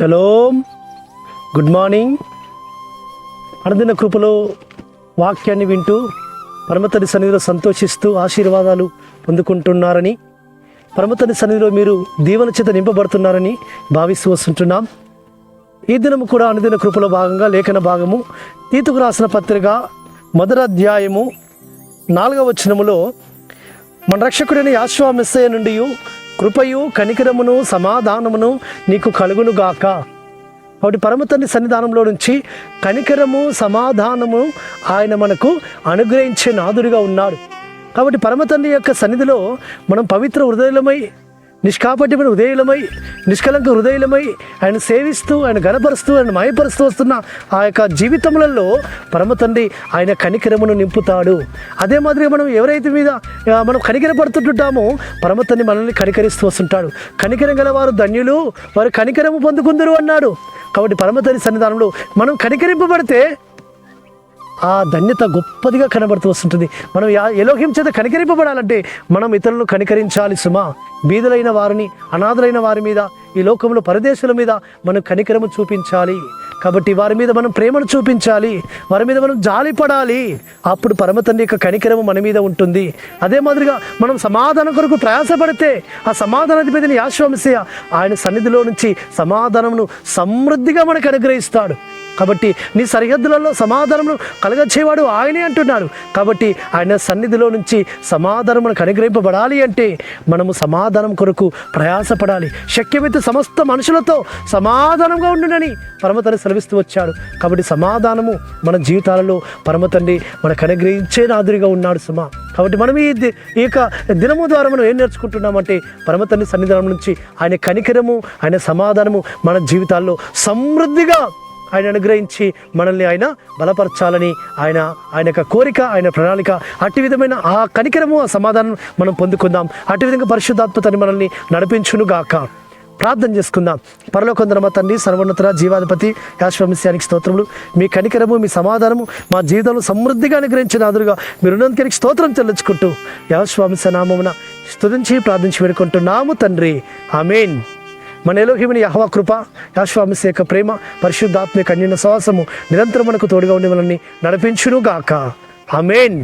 Shalom, good morning. అనుదిన కృపలో వాక్యాన్ని వింటూ పరమతండ్రి సన్నిధిలో సంతోషిస్తూ ఆశీర్వాదాలు పొందుకుంటున్నారని, పరమతండ్రి సన్నిధిలో మీరు దీవెన చేత నింపబడుతున్నారని భావిస్తూ వస్తుంటున్నాం. ఈ దినము కూడా అనుదిన కృపలో భాగంగా లేఖన భాగము తీతుకు రాసిన పత్రిక 1వ అధ్యాయము 4వ వచనములో మన రక్షకుడైన యేషువ మెస్సయ నుండి కృపయు కనికరమును సమాధానమును నీకు కలుగునుగాక. కాబట్టి పరమతండ్రి సన్నిధానంలో నుంచి కనికరము సమాధానము ఆయన మనకు అనుగ్రహించే నాదుడిగా ఉన్నాడు. కాబట్టి పరమతండ్రి యొక్క సన్నిధిలో మనం పవిత్ర హృదయులమై, నిష్కాపట్యమైన హృదయులమై, నిష్కలంక హృదయులమై ఆయన సేవిస్తూ, ఆయన గణపరుస్తూ, ఆయన మయపరుస్తూ వస్తున్న ఆ యొక్క జీవితములలో పరమతండ్రి ఆయన కనికరమును నింపుతాడు. అదే మాదిరిగా మనం ఎవరైతే మీద మనం కనికరపడుతుంటామో పరమతండ్రి మనల్ని కనికరిస్తూ వస్తుంటాడు. కనికరం గల వారు ధన్యులు, వారు కనికరము పొందుకుందరు అన్నాడు. కాబట్టి పరమతండ్రి సన్నిధానంలో మనం కనికరింపబడితే ఆ ధన్యత గొప్పదిగా కనబడుతూ వస్తుంటుంది. మనం ఎలోహిం చేత కనికరింపబడాలంటే మనం ఇతరులను కనికరించాలి సుమా. బీదలైన వారిని, అనాథలైన వారి మీద, ఈ లోకంలో పరదేశుల మీద మనం కనికరము చూపించాలి. కాబట్టి వారి మీద మనం ప్రేమను చూపించాలి, వారి మీద మనం జాలిపడాలి. అప్పుడు పరమతండ్రి యొక్క కనికరము మన మీద ఉంటుంది. అదే మాదిరిగా మనం సమాధానం కొరకు ప్రయాసపడితే ఆ సమాధానాధిపతిని యేషువ మెస్సయ ఆయన సన్నిధిలో నుంచి సమాధానమును సమృద్ధిగా మనకు అనుగ్రహిస్తాడు. కాబట్టి నీ సరిహద్దులలో సమాధానమును కలగచేవాడు ఆయనే అంటున్నాడు. కాబట్టి ఆయన సన్నిధిలో నుంచి సమాధానమును అనుగ్రహింపబడాలి అంటే మనము సమాధానం కొరకు ప్రయాసపడాలి. శక్యమైతే సమస్త మనుషులతో సమాధానంగా ఉండునని పరమతండ్రి సెలవిస్తూ వచ్చాడు. కాబట్టి సమాధానము మన జీవితాలలో పరమతండ్రి మనకు అనుగ్రహించే నాదురిగా ఉన్నాడు సుమా. కాబట్టి మనం ఈ యొక్క దినము ద్వారా మనం ఏం నేర్చుకుంటున్నామంటే పరమతండ్రి సన్నిధానం నుంచి ఆయన కనికరము, ఆయన సమాధానము మన జీవితాల్లో సమృద్ధిగా ఆయన అనుగ్రహించి మనల్ని ఆయన బలపరచాలని ఆయన యొక్క కోరిక, ఆయన ప్రణాళిక. అట్టి విధమైన ఆ కనికరము, ఆ సమాధానం మనం పొందుకుందాం. అట్టి విధంగా పరిశుద్ధాత్మతని మనల్ని నడిపించునుగాక. ప్రార్థన చేసుకుందాం. పరలోకందర మా తండ్రి, సర్వోన్నత జీవాధిపతి యేషువ మెస్సయానికి స్తోత్రములు. మీ కనికరము, మీ సమాధానము మా జీవితంలో సమృద్ధిగా అనుగ్రహించిన ఆదురుగా మీరు ఉన్నందుకు స్తోత్రం చెల్లించుకుంటూ యేషువ మెస్సయ నామమున స్తుతించి ప్రార్థించి వేడుకుంటున్నాము తండ్రి. ఆమేన్. మన ఎలోహిముని యెహోవా కృప, యేషువ మెస్సయ యొక్క ప్రేమ, పరిశుద్ధాత్మ యొక్క అన్యోన్య సహవాసము నిరంతరం మనకు తోడుగా ఉండి మనల్ని నడిపించునుగాక. ఆమేన్.